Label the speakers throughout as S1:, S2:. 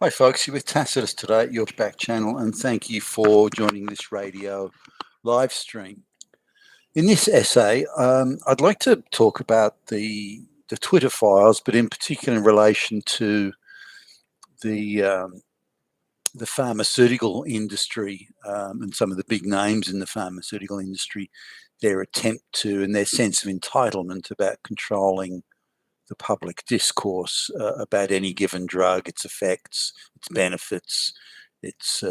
S1: Hi, folks. You're with Tacitus today at your back channel, and thank you for joining this radio live stream. In this essay, I'd like to talk about the Twitter files, but in particular in relation to the the pharmaceutical industry and some of the big names in the pharmaceutical industry, their attempt to and their sense of entitlement about controlling the public discourse about any given drug, its effects, its benefits, its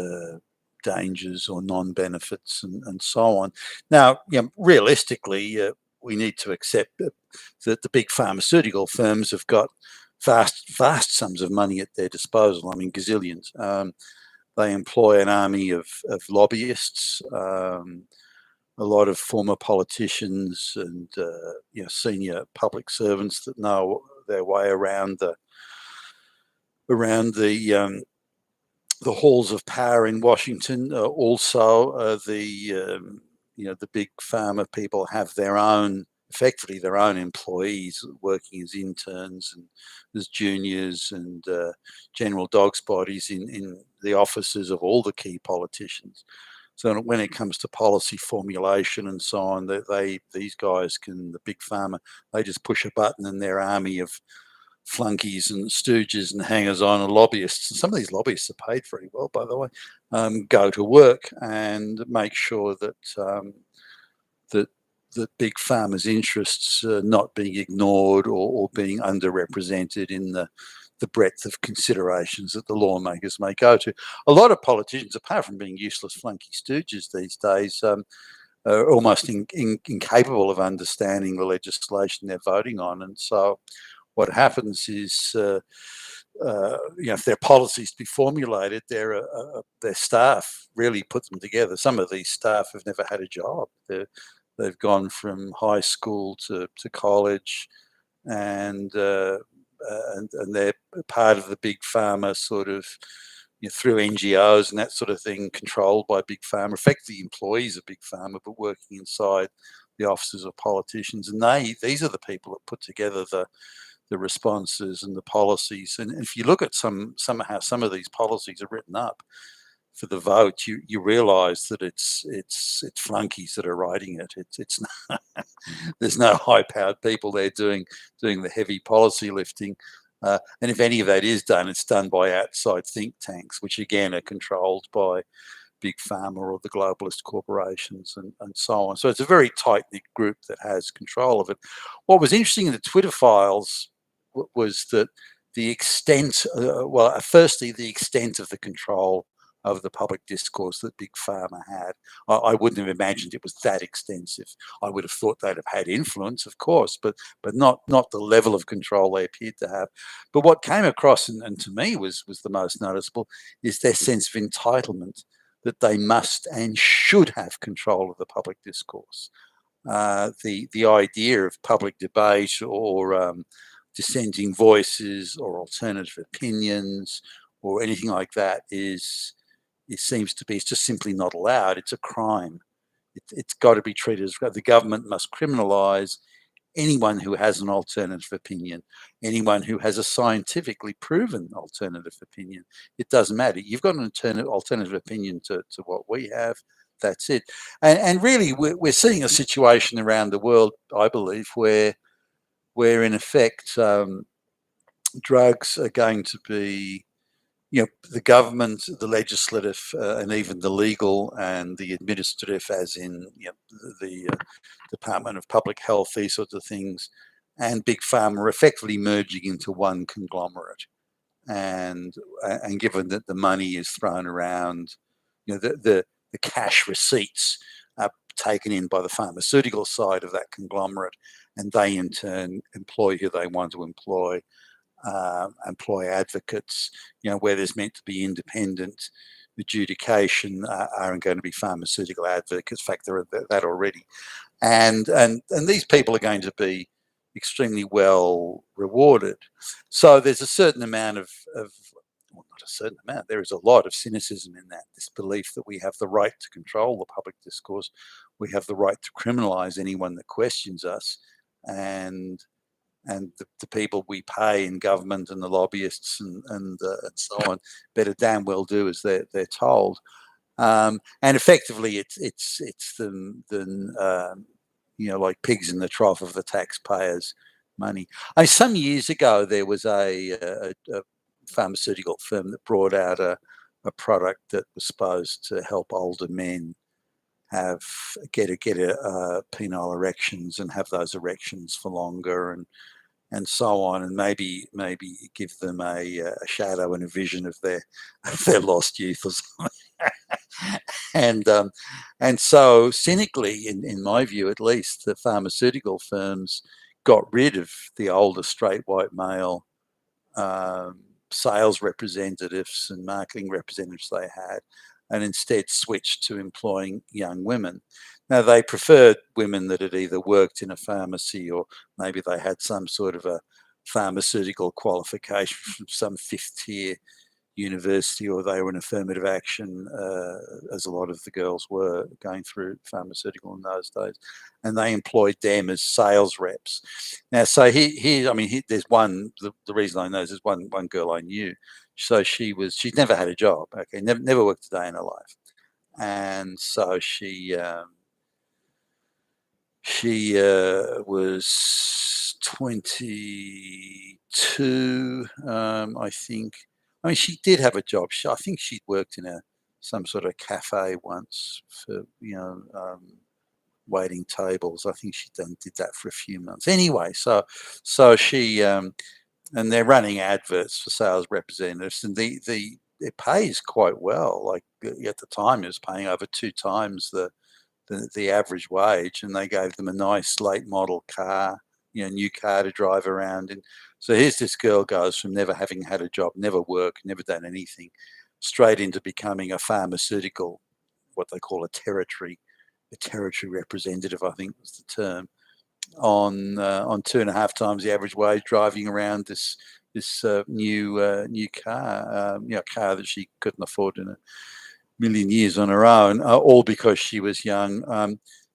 S1: dangers or non-benefits, and so on. Now, realistically, we need to accept that the big pharmaceutical firms have got vast sums of money at their disposal. I mean, gazillions. They employ an army of lobbyists. A lot of former politicians and senior public servants that know their way around the halls of power in Washington. Also, the big pharma people have effectively their own employees working as interns and as juniors and general dogs bodies in the offices of all the key politicians. So when it comes to policy formulation and so on, these guys the big pharma, they just push a button and their army of flunkies and stooges and hangers-on and lobbyists, and some of these lobbyists are paid very well, by the way, go to work and make sure that that big pharma's interests are not being ignored or being underrepresented in the breadth of considerations that the lawmakers may go to. A lot of politicians, apart from being useless flunky stooges these days, are almost incapable of understanding the legislation they're voting on. And so what happens is, if their policies to be formulated, their staff really put them together. Some of these staff have never had a job. They've gone from high school to college, and they're part of the big pharma sort of through NGOs and that sort of thing, controlled by big pharma, effectively employees of big pharma, but working inside the offices of politicians. And these are the people that put together the responses and the policies. And if you look at somehow some of these policies are written up for the vote, you realise that it's flunkies that are writing it. It's not, there's no high-powered people there doing the heavy policy lifting. And if any of that is done, it's done by outside think tanks, which again are controlled by big pharma or the globalist corporations and so on. So it's a very tight-knit group that has control of it. What was interesting in the Twitter files was that the extent, firstly, the extent of the control of the public discourse that big pharma had. I wouldn't have imagined it was that extensive. I would have thought they'd have had influence, of course, but not the level of control they appeared to have. But what came across, and to me was the most noticeable, is their sense of entitlement, that they must and should have control of the public discourse. The idea of public debate or dissenting voices or alternative opinions or anything like that it's just simply not allowed. It's a crime. It's got to be treated as the government must criminalize anyone who has an alternative opinion, anyone who has a scientifically proven alternative opinion. It doesn't matter. You've got an alternative opinion to what we have. That's it. And really, we're seeing a situation around the world, I believe, where in effect drugs are going to be, the government, the legislative, and even the legal and the administrative, as in the Department of Public Health, these sorts of things, and big pharma are effectively merging into one conglomerate. And given that the money is thrown around, the cash receipts are taken in by the pharmaceutical side of that conglomerate, and they in turn employ who they want to employ advocates, where there's meant to be independent adjudication, aren't going to be pharmaceutical advocates. In fact, there are that already. And these people are going to be extremely well rewarded. So there's a certain amount well, not a certain amount, there is a lot of cynicism in that, this belief that we have the right to control the public discourse, we have the right to criminalize anyone that questions us, and the people we pay in government and the lobbyists and so on better damn well do as they're told. And effectively, it's the like pigs in the trough of the taxpayers' money. Some years ago, there was a pharmaceutical firm that brought out a product that was supposed to help older men have get penile erections and have those erections for longer and so on, and maybe give them a shadow and a vision of their lost youth or something. And so cynically, in my view at least, the pharmaceutical firms got rid of the older straight white male sales representatives and marketing representatives they had, and instead switched to employing young women. Now, they preferred women that had either worked in a pharmacy or maybe they had some sort of a pharmaceutical qualification from some fifth tier university, or they were in affirmative action, as a lot of the girls were going through pharmaceutical in those days, and they employed them as sales reps. Now, so there's one. The reason I know is there's one girl I knew. So she'd never had a job. Okay, never worked a day in her life, and so she was 22, I think. I mean, she did have a job. I think she'd worked in some sort of cafe once for waiting tables. I think she did that for a few months. Anyway, so she and they're running adverts for sales representatives, and it pays quite well. Like at the time, it was paying over 2 times the average wage, and they gave them a nice late model car, new car to drive around in. So here's this girl goes from never having had a job, never worked, never done anything, straight into becoming a pharmaceutical, what they call a territory representative, I think was the term, on 2.5 times the average wage, driving around this new car, car that she couldn't afford in a million years on her own, all because she was young.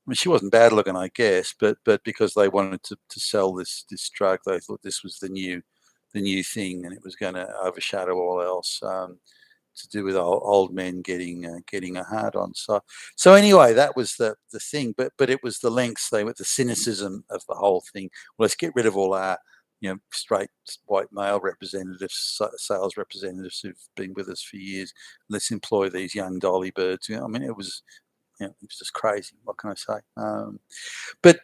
S1: I mean, she wasn't bad looking, I guess, but because they wanted to sell this drug, they thought this was the new thing, and it was going to overshadow all else, to do with old men getting a hard on. So anyway, that was the thing. But it was the lengths, the cynicism of the whole thing. Well, let's get rid of all our straight white male representatives, sales representatives who've been with us for years. Let's employ these young dolly birds. I mean, it was just crazy. What can I say? But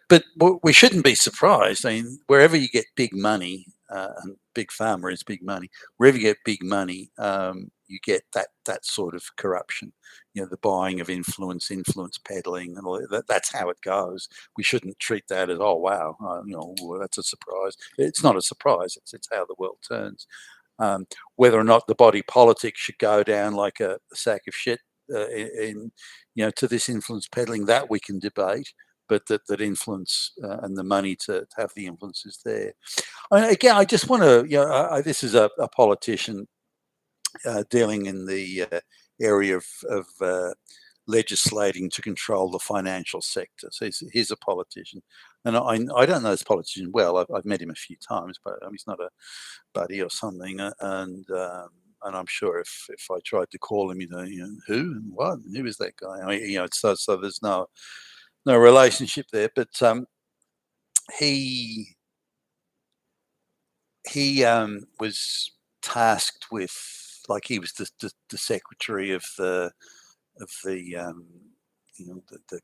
S1: we shouldn't be surprised. I mean, wherever you get big money, and big pharma is big money. Wherever you get big money, you get that sort of corruption. The buying of influence peddling, and all that. That's how it goes. We shouldn't treat that as, oh wow, that's a surprise. It's not a surprise. It's how the world turns. Whether or not the body politic should go down like a sack of shit to this influence peddling, that we can debate. But that influence and the money to have the influence is there. Again, I just want to, this is a politician dealing in the area of legislating to control the financial sector. So he's a politician, and I don't know this politician well. I've met him a few times, but he's not a buddy or something. And I'm sure if I tried to call him, who and what, and who is that guy? So there's no relationship there. But he was tasked with, like, he was the secretary of the the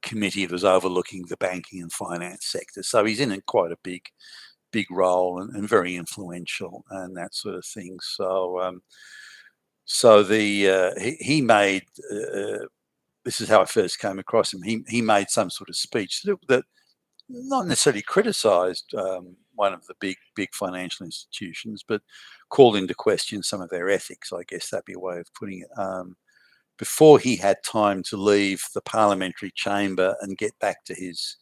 S1: committee that was overlooking the banking and finance sector. So he's in quite a big role and very influential and that sort of thing. So he made this is how I first came across him. He made some sort of speech that not necessarily criticised one of the big financial institutions, but called into question some of their ethics. I guess that'd be a way of putting it. Before he had time to leave the parliamentary chamber and get back to his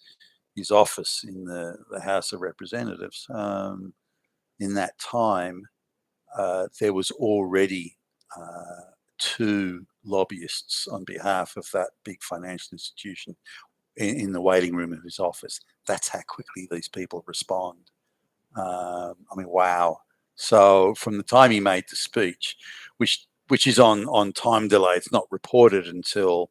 S1: office in the House of Representatives, in that time, there was already 2 lobbyists on behalf of that big financial institution in the waiting room of his office. That's how quickly these people respond. I mean, wow. So from the time he made the speech, which is on time delay, it's not reported until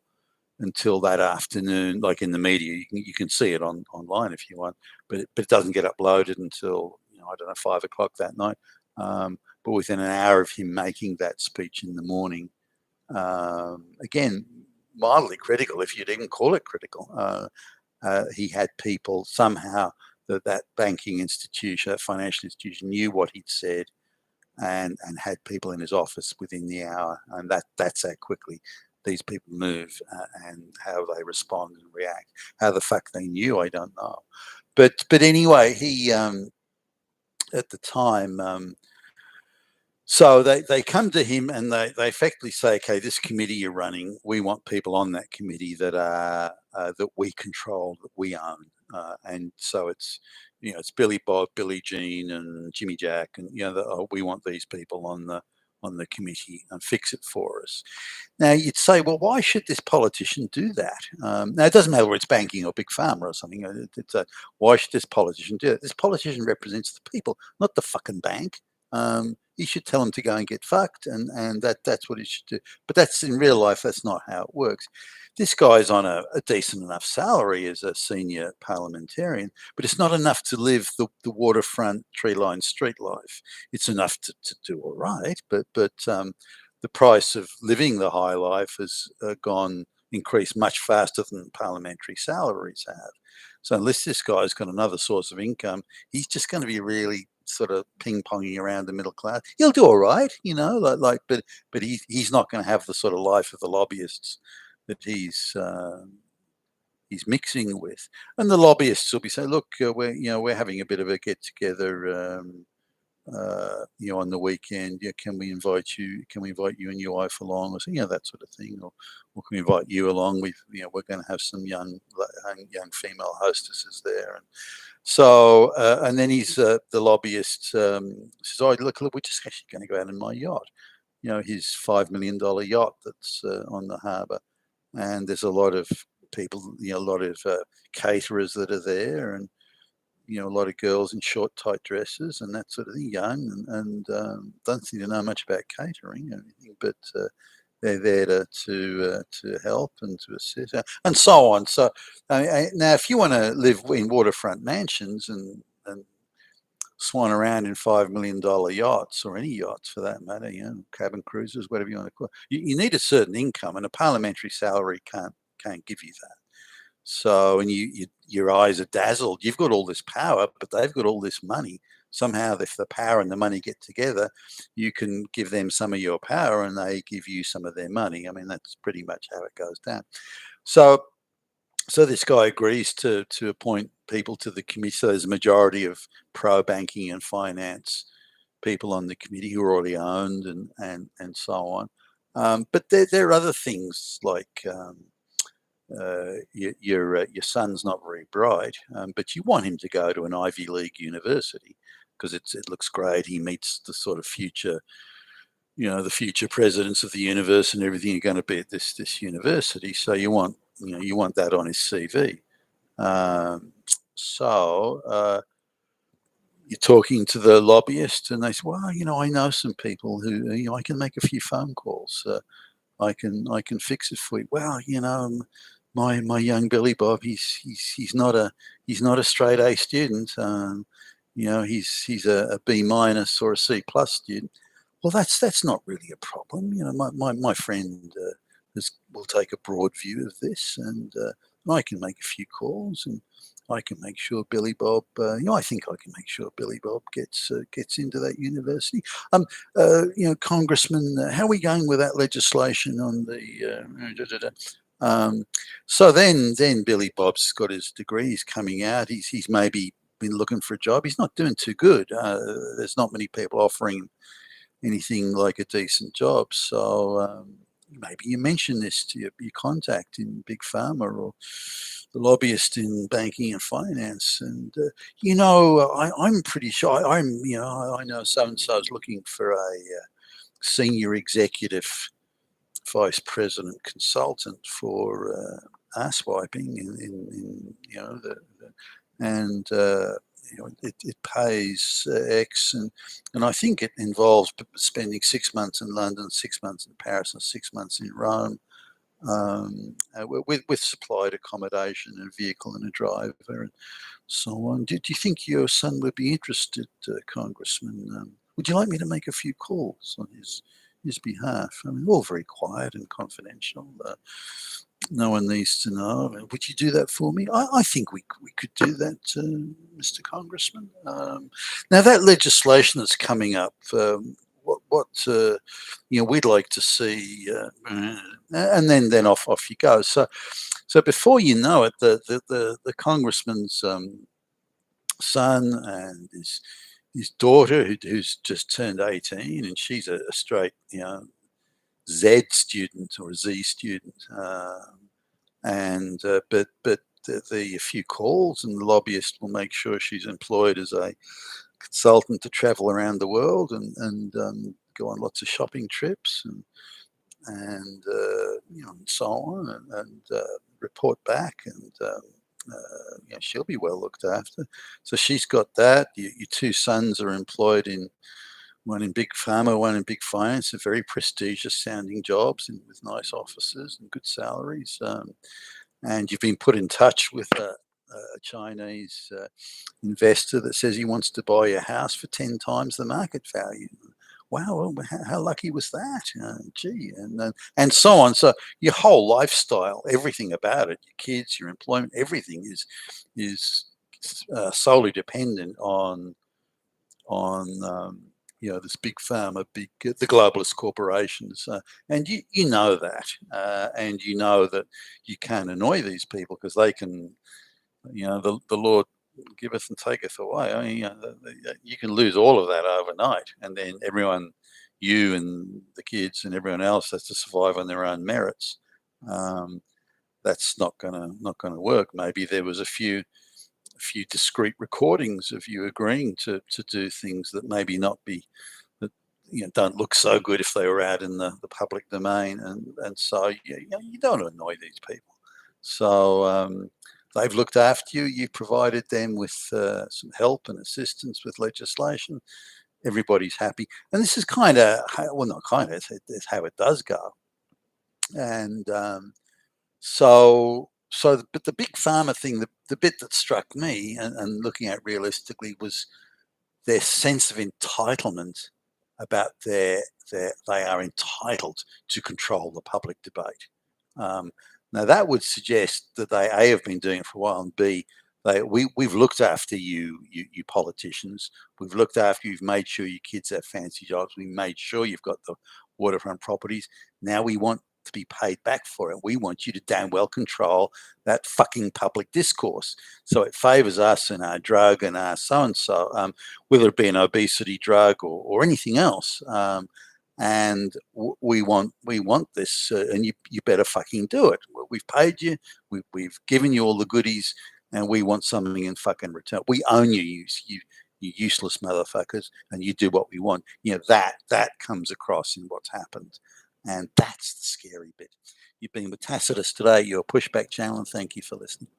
S1: that afternoon, like in the media. You can see it online if you want, but it doesn't get uploaded until, I don't know, 5 o'clock that night. But within an hour of him making that speech in the morning, again, mildly critical, if you'd even call it critical, he had people somehow that banking institution, that financial institution, knew what he'd said, and had people in his office within the hour, and that's how quickly these people move, and how they respond and react. How the fuck they knew, I don't know. But anyway, he at the time. So they come to him and they effectively say, okay, this committee you're running, we want people on that committee that are that we control, that we own, and so it's Billy Bob, Billy Jean, and Jimmy Jack, and we want these people on the committee and fix it for us. Now you'd say, well, why should this politician do that? Now it doesn't matter whether it's banking or big pharma or something. Why should this politician do it? This politician represents the people, not the fucking bank. You should tell them to go and get fucked, and that's what he should do. But that's in real life. That's not how it works. This guy's on a decent enough salary as a senior parliamentarian, but it's not enough to live the waterfront tree-lined street life. It's enough to do all right, but the price of living the high life has increased much faster than parliamentary salaries have. So unless this guy's got another source of income, he's just going to be really sort of ping-ponging around the middle class. He'll do all right, but he's not going to have the sort of life of the lobbyists that he's mixing with. And the lobbyists will be saying, look, we're having a bit of a get together. On the weekend, can we invite you? Can we invite you and your wife along, or that sort of thing, or can we invite you along? We're going to have some young female hostesses there, and so and then the lobbyist says, "Oh, look, we're just actually going to go out in my yacht, his $5 million yacht that's on the harbour, and there's a lot of people, a lot of caterers that are there, and." A lot of girls in short, tight dresses and that sort of thing, young, and don't seem to know much about catering or anything, but they're there to help and to assist and so on. So now, if you want to live in waterfront mansions and swan around in $5 million yachts, or any yachts for that matter, cabin cruisers, whatever you want to call it, you need a certain income, and a parliamentary salary can't give you that. So, and your eyes are dazzled. You've got all this power, but they've got all this money. Somehow, if the power and the money get together, you can give them some of your power, and they give you some of their money. I mean, that's pretty much how it goes down. So this guy agrees to appoint people to the committee. So there's a majority of pro banking and finance people on the committee who are already owned, and so on. But there are other things like. Your son's not very bright, but you want him to go to an Ivy League university because it looks great. He meets the sort of future, the future presidents of the universe and everything are going to be at this university. So you want that on his CV. So you're talking to the lobbyist, and they say, well, I know some people who, I can make a few phone calls. I can fix it for you. Well, my young Billy Bob, he's not a straight A student. He's a B minus or a C plus student. Well, that's not really a problem. My friend will take a broad view of this, and I can make a few calls, and I can make sure Billy Bob. I think I can make sure Billy Bob gets into that university. Congressman, how are we going with that legislation on the? So then Billy Bob's got his degree. He's coming out. He's maybe been looking for a job. He's not doing too good. There's not many people offering anything like a decent job. So maybe you mention this to your contact in big pharma or the lobbyist in banking and finance. And I'm pretty sure I know so and so is looking for a senior executive vice president consultant for ass wiping in and it pays X, and I think it involves spending 6 months in London, 6 months in Paris, and 6 months in Rome, with supplied accommodation and a vehicle and a driver and so on. Do you think your son would be interested, Congressman? Would you like me to make a few calls on his behalf? I mean, all very quiet and confidential. No one needs to know. Would you do that for me? I think we could do that, Mr. Congressman. Now that legislation that's coming up, what we'd like to see, and then off you go. So before you know it, the congressman's son and his daughter, who's just turned 18, and she's a straight Z student or a Z student, and but the a few calls, and the lobbyist will make sure she's employed as a consultant to travel around the world and go on lots of shopping trips and and so on, and report back, and she'll be well looked after. So she's got that. Your two sons are employed in one in big pharma, one in big finance, and very prestigious sounding jobs and with nice offices and good salaries. And you've been put in touch with a Chinese investor that says he wants to buy your house for 10 times the market value. Wow, well, how lucky was that? Gee, and so on. So your whole lifestyle, everything about it, your kids, your employment, everything is solely dependent on this big pharma, the globalist corporations, and you know that, and you know that you can't annoy these people because they can, the Lord giveth and taketh away. I mean, you can lose all of that overnight, and then everyone, you and the kids and everyone else, has to survive on their own merits. That's not gonna work. Maybe there was a few discrete recordings of you agreeing to do things that maybe not be that don't look so good if they were out in the public domain, and so you don't annoy these people. So they've looked after you. You've provided them with some help and assistance with legislation. Everybody's happy, and this is kind of, well, not kind of, it's how it does go. And but the big pharma thing, the bit that struck me, and looking at realistically, was their sense of entitlement about they are entitled to control the public debate. Now that would suggest that they A, have been doing it for a while, and B, we've looked after you politicians. We've looked after you. We've made sure your kids have fancy jobs. We made sure you've got the waterfront properties. Now we want to be paid back for it. We want you to damn well control that fucking public discourse. So it favors us and our drug and our so and so, whether it be an obesity drug or anything else. And we want this, and you better fucking do it. We've paid you. We've given you all the goodies, and we want something in fucking return. We own you useless motherfuckers, and you do what we want. That comes across in what's happened. And that's the scary bit. You've been with Tacitus today, your pushback channel, and thank you for listening.